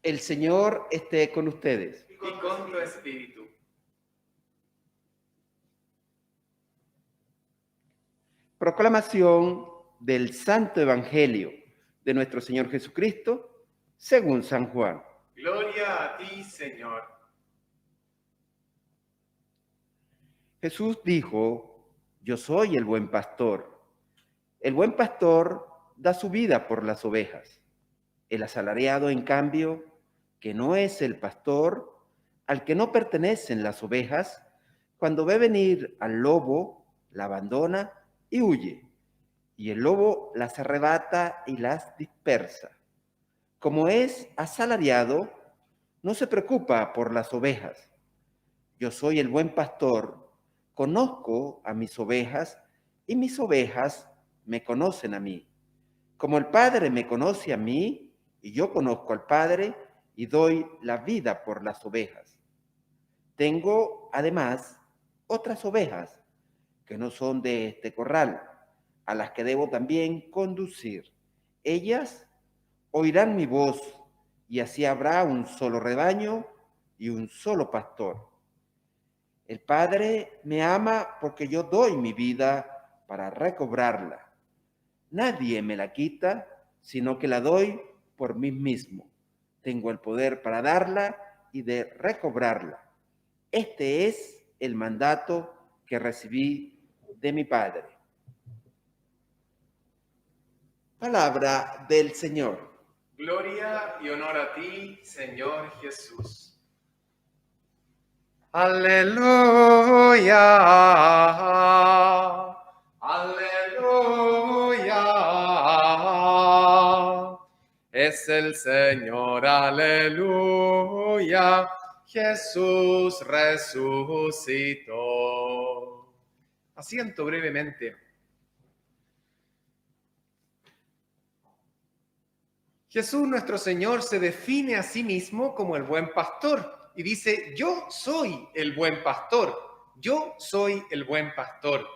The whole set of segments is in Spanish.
El Señor esté con ustedes. Y con tu espíritu. Proclamación del Santo Evangelio de nuestro Señor Jesucristo, según San Juan. Gloria a ti, Señor. Jesús dijo: Yo soy el buen pastor. El buen pastor da su vida por las ovejas. El asalariado, en cambio, que no es el pastor, al que no pertenecen las ovejas, cuando ve venir al lobo, la abandona y huye, y el lobo las arrebata y las dispersa. Como es asalariado, no se preocupa por las ovejas. Yo soy el buen pastor, conozco a mis ovejas y mis ovejas me conocen a mí. Como el Padre me conoce a mí y yo conozco al Padre y doy la vida por las ovejas. Tengo además otras ovejas que no son de este corral, a las que debo también conducir. Ellas oirán mi voz y así habrá un solo rebaño y un solo pastor. El Padre me ama porque yo doy mi vida para recobrarla. Nadie me la quita, sino que la doy por mí mismo. Tengo el poder para darla y de recobrarla. Este es el mandato que recibí de mi Padre. Palabra del Señor. Gloria y honor a ti, Señor Jesús. Aleluya. Aleluya. Es el Señor, aleluya. Jesús resucitó. Asiento brevemente. Jesús nuestro Señor se define a sí mismo como el buen pastor y dice: yo soy el buen pastor, yo soy el buen pastor.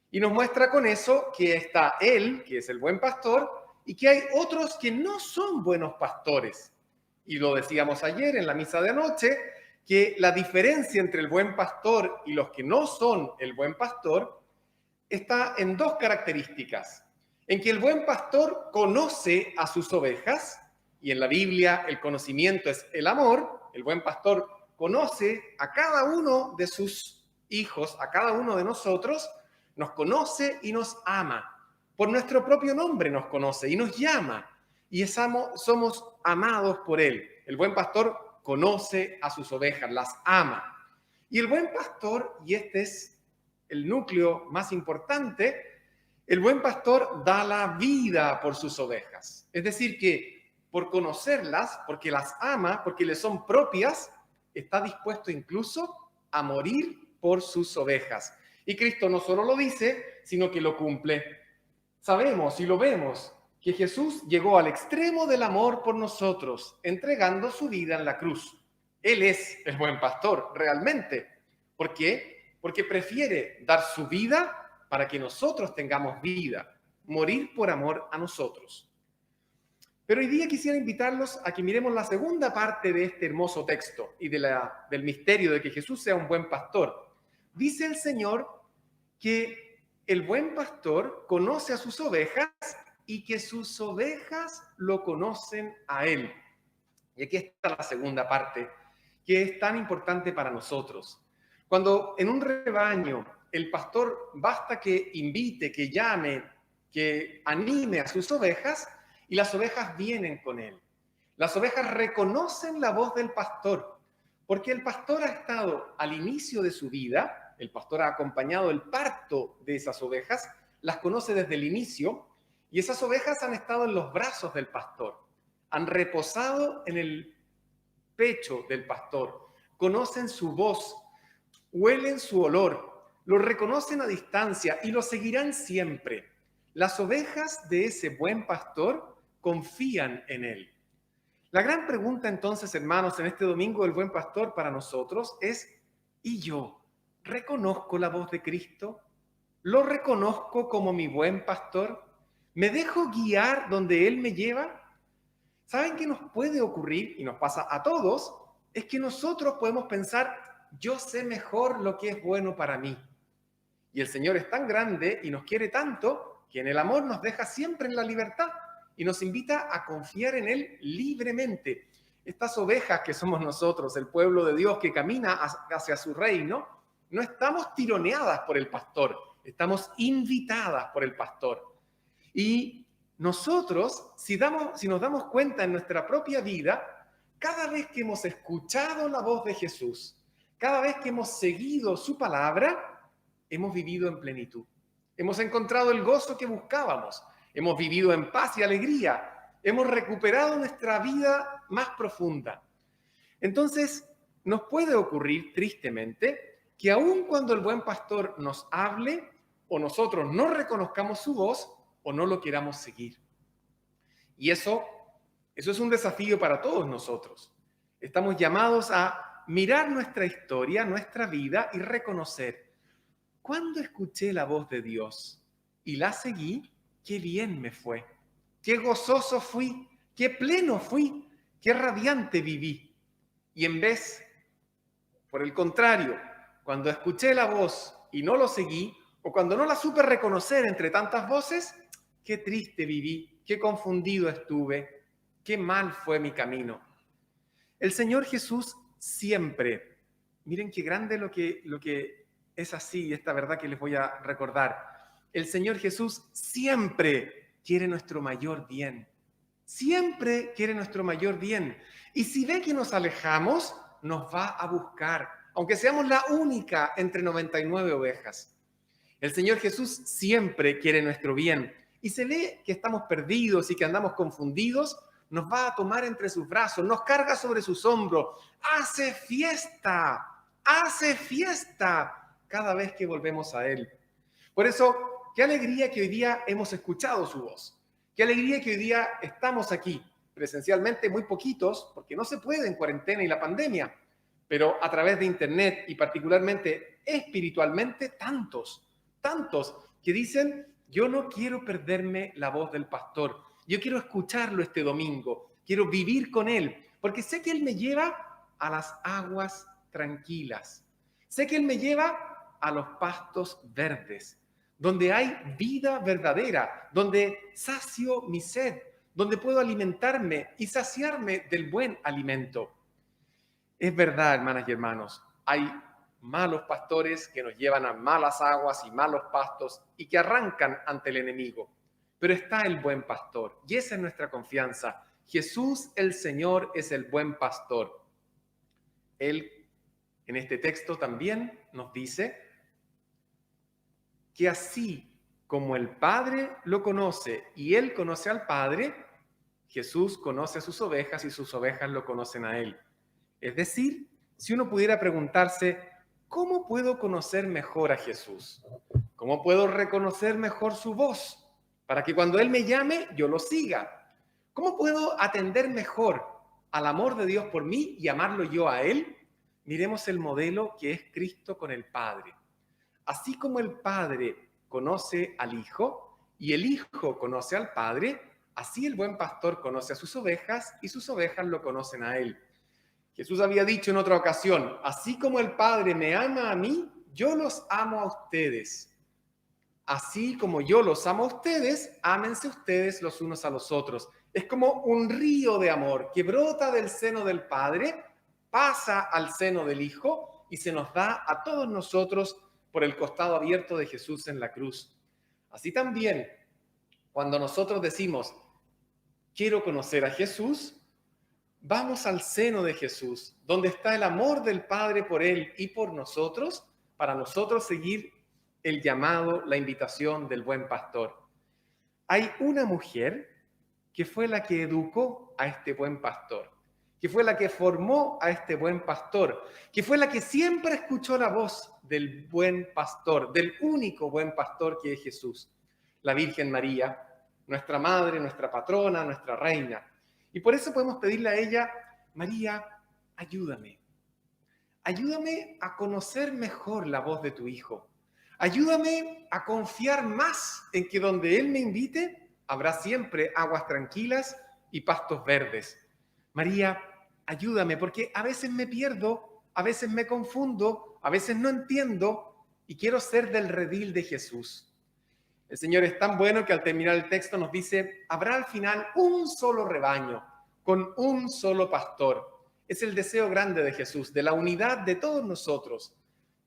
Y nos muestra con eso que está Él, que es el buen pastor, y que hay otros que no son buenos pastores. Y lo decíamos ayer en la misa de anoche, que la diferencia entre el buen pastor y los que no son el buen pastor está en dos características: en que el buen pastor conoce a sus ovejas, y en la Biblia el conocimiento es el amor. El buen pastor conoce a cada uno de sus hijos, a cada uno de nosotros, nos conoce y nos ama. Por nuestro propio nombre nos conoce y nos llama, y somos amados por Él. El buen pastor conoce a sus ovejas, las ama. Y el buen pastor, y este es el núcleo más importante, el buen pastor da la vida por sus ovejas. Es decir, que por conocerlas, porque las ama, porque le son propias, está dispuesto incluso a morir por sus ovejas. Y Cristo no solo lo dice, sino que lo cumple. Sabemos y lo vemos que Jesús llegó al extremo del amor por nosotros, entregando su vida en la cruz. Él es el buen pastor, realmente. ¿Por qué? Porque prefiere dar su vida para que nosotros tengamos vida, morir por amor a nosotros. Pero hoy día quisiera invitarlos a que miremos la segunda parte de este hermoso texto y del misterio de que Jesús sea un buen pastor. Dice el Señor que el buen pastor conoce a sus ovejas y que sus ovejas lo conocen a Él. Y aquí está la segunda parte, que es tan importante para nosotros. Cuando en un rebaño el pastor basta que invite, que llame, que anime a sus ovejas, y las ovejas vienen con él. Las ovejas reconocen la voz del pastor, porque el pastor ha estado al inicio de su vida, el pastor ha acompañado el parto de esas ovejas, las conoce desde el inicio, y esas ovejas han estado en los brazos del pastor, han reposado en el pecho del pastor, conocen su voz, huelen su olor, lo reconocen a distancia y lo seguirán siempre. Las ovejas de ese buen pastor confían en él. La gran pregunta entonces, hermanos, en este domingo del buen pastor para nosotros es: ¿y yo reconozco la voz de Cristo? ¿Lo reconozco como mi buen pastor? ¿Me dejo guiar donde Él me lleva? ¿Saben qué nos puede ocurrir? Y nos pasa a todos, es que nosotros podemos pensar, yo sé mejor lo que es bueno para mí. Y el Señor es tan grande y nos quiere tanto que en el amor nos deja siempre en la libertad y nos invita a confiar en Él libremente. Estas ovejas que somos nosotros, el pueblo de Dios que camina hacia su reino, no estamos tironeadas por el pastor, estamos invitadas por el pastor. Y nosotros, si nos damos cuenta en nuestra propia vida, cada vez que hemos escuchado la voz de Jesús, cada vez que hemos seguido su palabra, hemos vivido en plenitud. Hemos encontrado el gozo que buscábamos. Hemos vivido en paz y alegría. Hemos recuperado nuestra vida más profunda. Entonces, nos puede ocurrir, tristemente, que aun cuando el buen pastor nos hable o nosotros no reconozcamos su voz o no lo queramos seguir. Y eso es un desafío para todos nosotros. Estamos llamados a mirar nuestra historia, nuestra vida y reconocer: cuando escuché la voz de Dios y la seguí, qué bien me fue, qué gozoso fui, qué pleno fui, qué radiante viví. Y en vez, por el contrario, cuando escuché la voz y no lo seguí, o cuando no la supe reconocer entre tantas voces, qué triste viví, qué confundido estuve, qué mal fue mi camino. El Señor Jesús siempre, miren qué grande lo que es así, esta verdad que les voy a recordar. El Señor Jesús siempre quiere nuestro mayor bien. Siempre quiere nuestro mayor bien. Y si ve que nos alejamos, nos va a buscar, aunque seamos la única entre 99 ovejas. El Señor Jesús siempre quiere nuestro bien. Y se ve que estamos perdidos y que andamos confundidos, nos va a tomar entre sus brazos, nos carga sobre sus hombros, hace fiesta cada vez que volvemos a Él. Por eso, qué alegría que hoy día hemos escuchado su voz. Qué alegría que hoy día estamos aquí, presencialmente muy poquitos, porque no se puede en cuarentena y la pandemia, pero a través de internet y particularmente espiritualmente, tantos que dicen: yo no quiero perderme la voz del pastor, yo quiero escucharlo este domingo, quiero vivir con él, porque sé que él me lleva a las aguas tranquilas, sé que él me lleva a los pastos verdes, donde hay vida verdadera, donde sacio mi sed, donde puedo alimentarme y saciarme del buen alimento. Es verdad, hermanas y hermanos, hay malos pastores que nos llevan a malas aguas y malos pastos y que arrancan ante el enemigo. Pero está el buen pastor y esa es nuestra confianza. Jesús el Señor es el buen pastor. Él en este texto también nos dice que así como el Padre lo conoce y Él conoce al Padre, Jesús conoce a sus ovejas y sus ovejas lo conocen a Él. Es decir, si uno pudiera preguntarse, ¿cómo puedo conocer mejor a Jesús? ¿Cómo puedo reconocer mejor su voz? Para que cuando Él me llame, yo lo siga. ¿Cómo puedo atender mejor al amor de Dios por mí y amarlo yo a Él? Miremos el modelo que es Cristo con el Padre. Así como el Padre conoce al Hijo y el Hijo conoce al Padre, así el buen pastor conoce a sus ovejas y sus ovejas lo conocen a Él. Jesús había dicho en otra ocasión: así como el Padre me ama a mí, yo los amo a ustedes. Así como yo los amo a ustedes, ámense ustedes los unos a los otros. Es como un río de amor que brota del seno del Padre, pasa al seno del Hijo y se nos da a todos nosotros por el costado abierto de Jesús en la cruz. Así también, cuando nosotros decimos, quiero conocer a Jesús, vamos al seno de Jesús, donde está el amor del Padre por Él y por nosotros, para nosotros seguir el llamado, la invitación del buen pastor. Hay una mujer que fue la que educó a este buen pastor, que fue la que formó a este buen pastor, que fue la que siempre escuchó la voz del buen pastor, del único buen pastor que es Jesús, la Virgen María, nuestra madre, nuestra patrona, nuestra reina. Y por eso podemos pedirle a ella: María, ayúdame. Ayúdame a conocer mejor la voz de tu Hijo. Ayúdame a confiar más en que donde Él me invite, habrá siempre aguas tranquilas y pastos verdes. María, ayúdame, porque a veces me pierdo, a veces me confundo, a veces no entiendo y quiero ser del redil de Jesús. El Señor es tan bueno que al terminar el texto nos dice, habrá al final un solo rebaño, con un solo pastor. Es el deseo grande de Jesús, de la unidad de todos nosotros.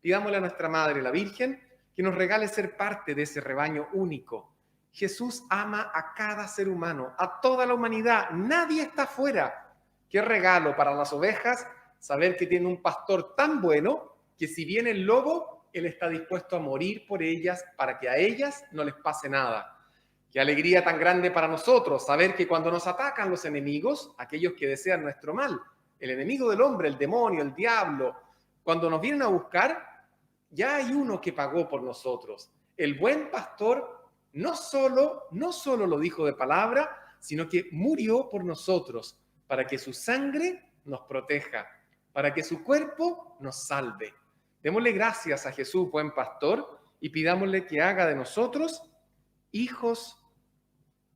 Pidámosle a nuestra Madre, la Virgen, que nos regale ser parte de ese rebaño único. Jesús ama a cada ser humano, a toda la humanidad. Nadie está fuera. Qué regalo para las ovejas saber que tiene un pastor tan bueno que si viene el lobo, Él está dispuesto a morir por ellas para que a ellas no les pase nada. Qué alegría tan grande para nosotros saber que cuando nos atacan los enemigos, aquellos que desean nuestro mal, el enemigo del hombre, el demonio, el diablo, cuando nos vienen a buscar, ya hay uno que pagó por nosotros. El buen pastor no solo lo dijo de palabra, sino que murió por nosotros para que su sangre nos proteja, para que su cuerpo nos salve. Démosle gracias a Jesús, buen pastor, y pidámosle que haga de nosotros hijos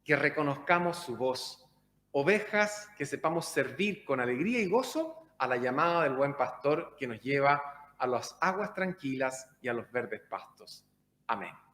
que reconozcamos su voz, ovejas que sepamos servir con alegría y gozo a la llamada del buen pastor que nos lleva a las aguas tranquilas y a los verdes pastos. Amén.